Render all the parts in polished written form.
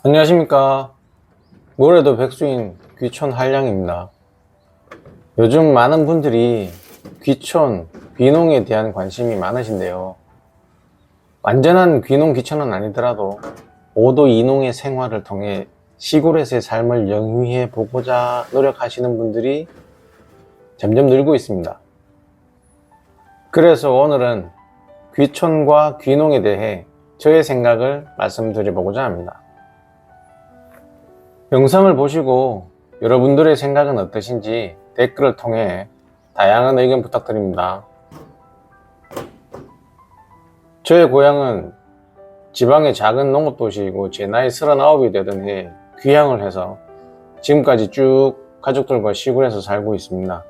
안녕하십니까. 뭐래도 백수인 귀촌 한량입니다. 요즘 많은 분들이 귀촌, 귀농에 대한 관심이 많으신데요. 완전한 귀농 귀촌은 아니더라도 5도 이농의 생활을 통해 시골에서의 삶을 영위해 보고자 노력하시는 분들이 점점 늘고 있습니다. 그래서 오늘은 귀촌과 귀농에 대해 저의 생각을 말씀드려보고자 합니다. 영상을 보시고 여러분들의 생각은 어떠신지 댓글을 통해 다양한 의견 부탁드립니다. 저의 고향은 지방의 작은 농업도시이고 제 나이 39이 되던 해에 귀향을 해서 지금까지 쭉 가족들과 시골에서 살고 있습니다.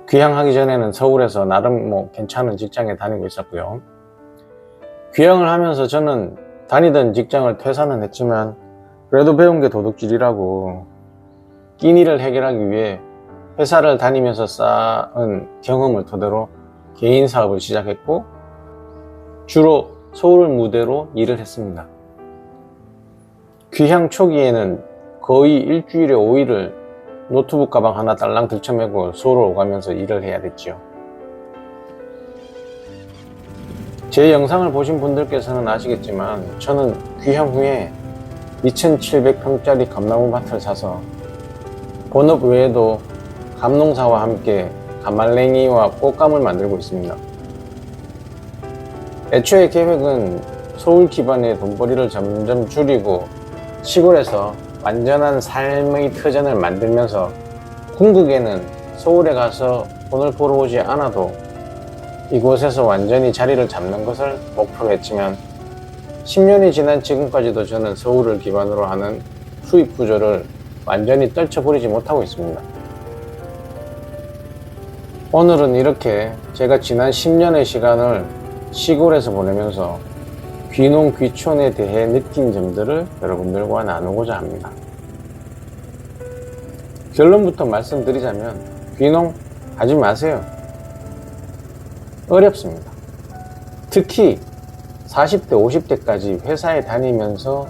귀향하기 전에는 서울에서 나름 괜찮은 직장에 다니고 있었고요. 귀향을 하면서 저는 다니던 직장을 퇴사는 했지만 그래도 배운 게 도둑질이라고 끼니를 해결하기 위해 회사를 다니면서 쌓은 경험을 토대로 개인 사업을 시작했고 주로 서울 무대로 일을 했습니다. 귀향 초기에는 거의 일주일에 5일을 노트북 가방 하나 딸랑 들쳐매고 서울 오가면서 일을 해야 됐죠. 제 영상을 보신 분들께서는 아시겠지만 저는 귀향 후에 2700평짜리 감나무 밭을 사서 본업 외에도 감농사와 함께 가말랭이와 꽃감을 만들고 있습니다. 애초에 계획은 서울 기반의 돈벌이를 점점 줄이고 시골에서 완전한 삶의 터전을 만들면서 궁극에는 서울에 가서 돈을 벌어 오지 않아도 이곳에서 완전히 자리를 잡는 것을 목표로 했지만 10년이 지난 지금까지도 저는 서울을 기반으로 하는 수입 구조를 완전히 떨쳐버리지 못하고 있습니다. 오늘은 이렇게 제가 지난 10년의 시간을 시골에서 보내면서 귀농 귀촌에 대해 느낀 점들을 여러분들과 나누고자 합니다. 결론부터 말씀드리자면 귀농 하지 마세요. 어렵습니다. 특히 40대, 50대까지 회사에 다니면서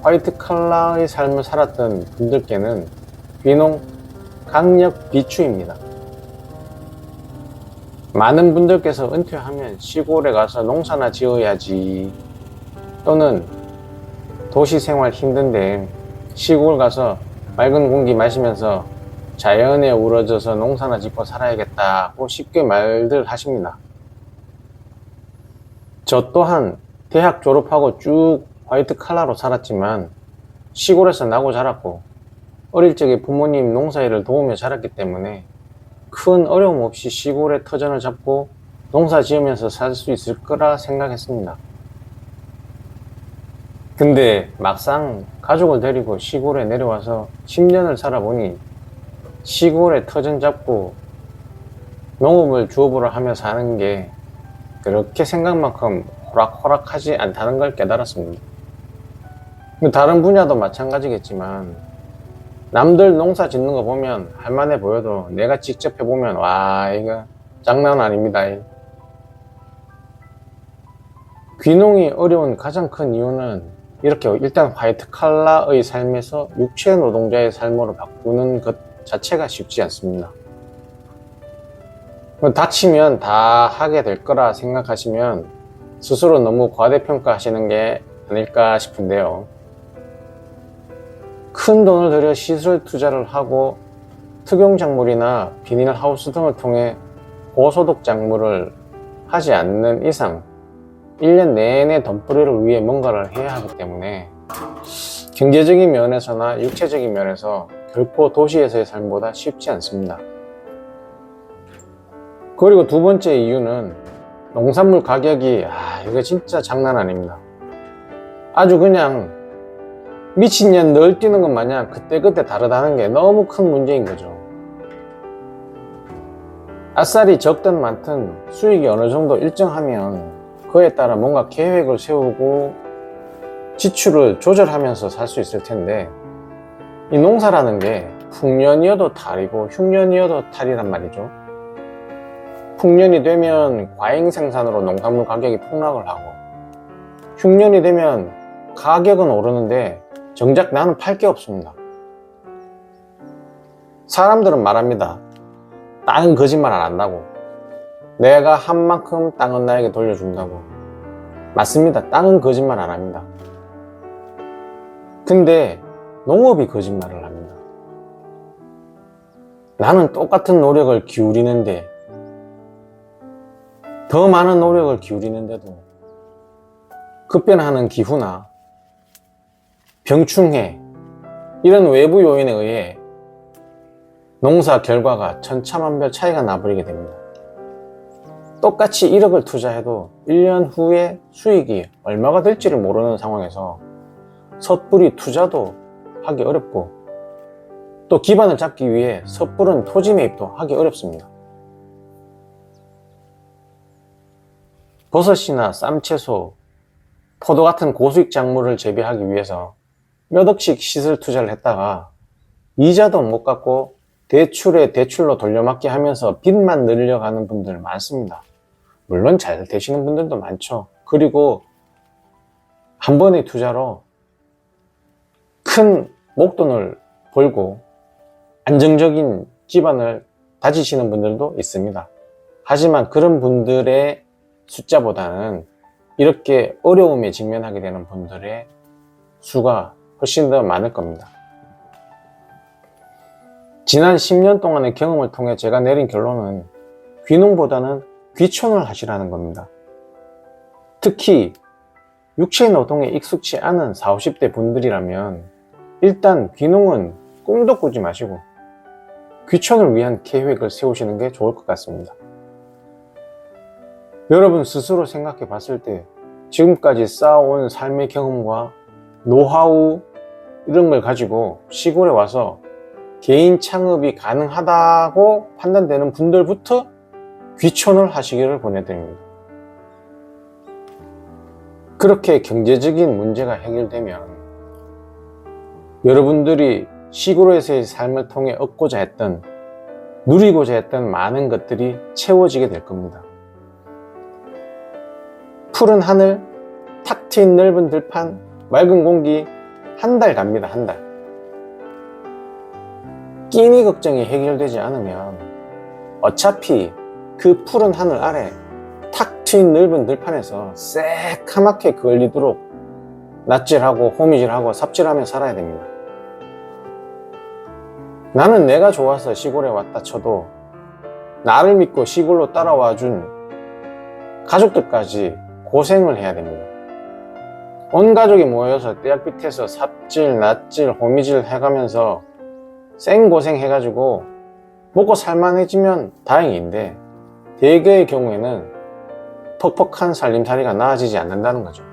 화이트 칼라의 삶을 살았던 분들께는 귀농 강력 비추입니다. 많은 분들께서 은퇴하면 시골에 가서 농사나 지어야지 또는 도시 생활 힘든데 시골 가서 맑은 공기 마시면서 자연에 우러져서 농사나 짓고 살아야겠다고 쉽게 말들 하십니다. 저 또한 대학 졸업하고 쭉 화이트 칼라로 살았지만 시골에서 나고 자랐고 어릴 적에 부모님 농사일을 도우며 자랐기 때문에 큰 어려움 없이 시골의 터전을 잡고 농사 지으면서 살 수 있을 거라 생각했습니다. 근데 막상 가족을 데리고 시골에 내려와서 10년을 살아보니 시골에 터전 잡고 농업을 주업으로 하며 사는 게 그렇게 생각만큼 호락호락하지 않다는 걸 깨달았습니다. 다른 분야도 마찬가지겠지만 남들 농사 짓는 거 보면 할만해 보여도 내가 직접 해보면 와 이거 장난 아닙니다. 귀농이 어려운 가장 큰 이유는 이렇게 일단 화이트 칼라의 삶에서 육체 노동자의 삶으로 바꾸는 것 자체가 쉽지 않습니다. 다치면 다 하게 될 거라 생각하시면 스스로 너무 과대평가하시는 게 아닐까 싶은데요. 큰 돈을 들여 시설 투자를 하고 특용작물이나 비닐하우스 등을 통해 고소득 작물을 하지 않는 이상 1년 내내 돈벌이를 위해 뭔가를 해야 하기 때문에 경제적인 면에서나 육체적인 면에서 결코 도시에서의 삶보다 쉽지 않습니다. 그리고 두 번째 이유는 농산물 가격이 이거 진짜 장난 아닙니다. 아주 그냥 미친년 널 뛰는 것 마냥 그때그때 다르다는 게 너무 큰 문제인 거죠. 아싸리 적든 많든 수익이 어느 정도 일정하면 그에 따라 뭔가 계획을 세우고 지출을 조절하면서 살 수 있을 텐데 이 농사라는 게 풍년이어도 탈이고 흉년이어도 탈이란 말이죠. 풍년이 되면 과잉 생산으로 농산물 가격이 폭락을 하고 흉년이 되면 가격은 오르는데 정작 나는 팔 게 없습니다. 사람들은 말합니다. 땅은 거짓말 안 한다고. 내가 한 만큼 땅은 나에게 돌려준다고. 맞습니다. 땅은 거짓말 안 합니다. 근데 농업이 거짓말을 합니다. 나는 똑같은 노력을 기울이는데, 더 많은 노력을 기울이는데도 급변하는 기후나 병충해, 이런 외부 요인에 의해 농사 결과가 천차만별 차이가 나버리게 됩니다. 똑같이 1억을 투자해도 1년 후에 수익이 얼마가 될지를 모르는 상황에서 섣불리 투자도 하기 어렵고, 또 기반을 잡기 위해 섣부른 토지 매입도 하기 어렵습니다. 버섯이나 쌈채소, 포도 같은 고수익 작물을 재배하기 위해서 몇 억씩 시설 투자를 했다가 이자도 못 갚고 대출에 대출로 돌려막기 하면서 빚만 늘려가는 분들 많습니다. 물론 잘 되시는 분들도 많죠. 그리고 한 번의 투자로 큰 목돈을 벌고 안정적인 기반을 다지시는 분들도 있습니다. 하지만 그런 분들의 숫자보다는 이렇게 어려움에 직면하게 되는 분들의 수가 훨씬 더 많을 겁니다. 지난 10년 동안의 경험을 통해 제가 내린 결론은 귀농보다는 귀촌을 하시라는 겁니다. 특히 육체 노동에 익숙치 않은 40, 50대 분들이라면 일단 귀농은 꿈도 꾸지 마시고 귀촌을 위한 계획을 세우시는 게 좋을 것 같습니다. 여러분 스스로 생각해 봤을 때 지금까지 쌓아온 삶의 경험과 노하우 이런 걸 가지고 시골에 와서 개인 창업이 가능하다고 판단되는 분들부터 귀촌을 하시기를 권해드립니다. 그렇게 경제적인 문제가 해결되면 여러분들이 시골에서의 삶을 통해 얻고자 했던, 누리고자 했던 많은 것들이 채워지게 될 겁니다. 푸른 하늘, 탁 트인 넓은 들판, 맑은 공기, 한 달 갑니다. 한 달. 끼니 걱정이 해결되지 않으면 어차피 그 푸른 하늘 아래 탁 트인 넓은 들판에서 새카맣게 걸리도록 낯질하고 호미질하고 삽질하며 살아야 됩니다. 나는 내가 좋아서 시골에 왔다 쳐도 나를 믿고 시골로 따라와 준 가족들까지 고생을 해야 됩니다. 온 가족이 모여서 떼약빛에서 삽질, 낯질, 호미질 해가면서 생고생 해가지고 먹고 살만해지면 다행인데 대개의 경우에는 퍽퍽한 살림살이가 나아지지 않는다는 거죠.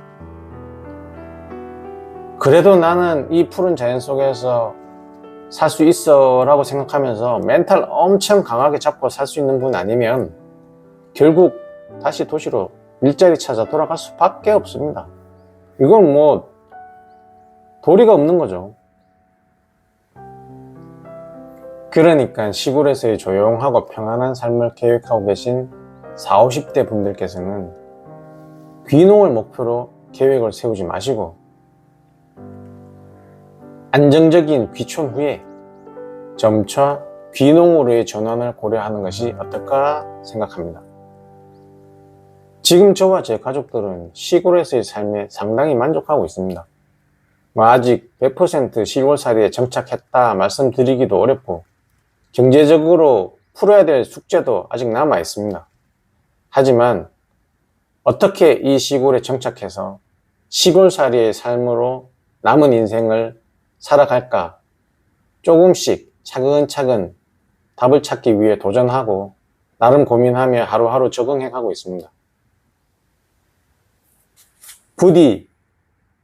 그래도 나는 이 푸른 자연 속에서 살 수 있어 라고 생각하면서 멘탈 엄청 강하게 잡고 살 수 있는 분 아니면 결국 다시 도시로 일자리 찾아 돌아갈 수밖에 없습니다. 이건 뭐 도리가 없는 거죠. 그러니까 시골에서의 조용하고 평안한 삶을 계획하고 계신 40, 50대 분들께서는 귀농을 목표로 계획을 세우지 마시고 안정적인 귀촌 후에 점차 귀농으로의 전환을 고려하는 것이 어떨까 생각합니다. 지금 저와 제 가족들은 시골에서의 삶에 상당히 만족하고 있습니다. 아직 100% 시골살이에 정착했다 말씀드리기도 어렵고 경제적으로 풀어야 될 숙제도 아직 남아 있습니다. 하지만 어떻게 이 시골에 정착해서 시골살이의 삶으로 남은 인생을 살아갈까 조금씩 차근차근 답을 찾기 위해 도전하고 나름 고민하며 하루하루 적응해 가고 있습니다. 부디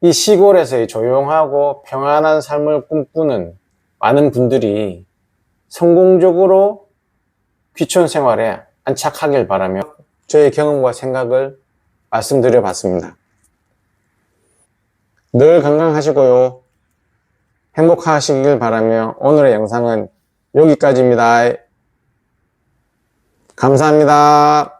이 시골에서의 조용하고 평안한 삶을 꿈꾸는 많은 분들이 성공적으로 귀촌 생활에 안착하길 바라며 저의 경험과 생각을 말씀드려 봤습니다. 늘 건강하시고요. 행복하시길 바라며 오늘의 영상은 여기까지입니다. 감사합니다.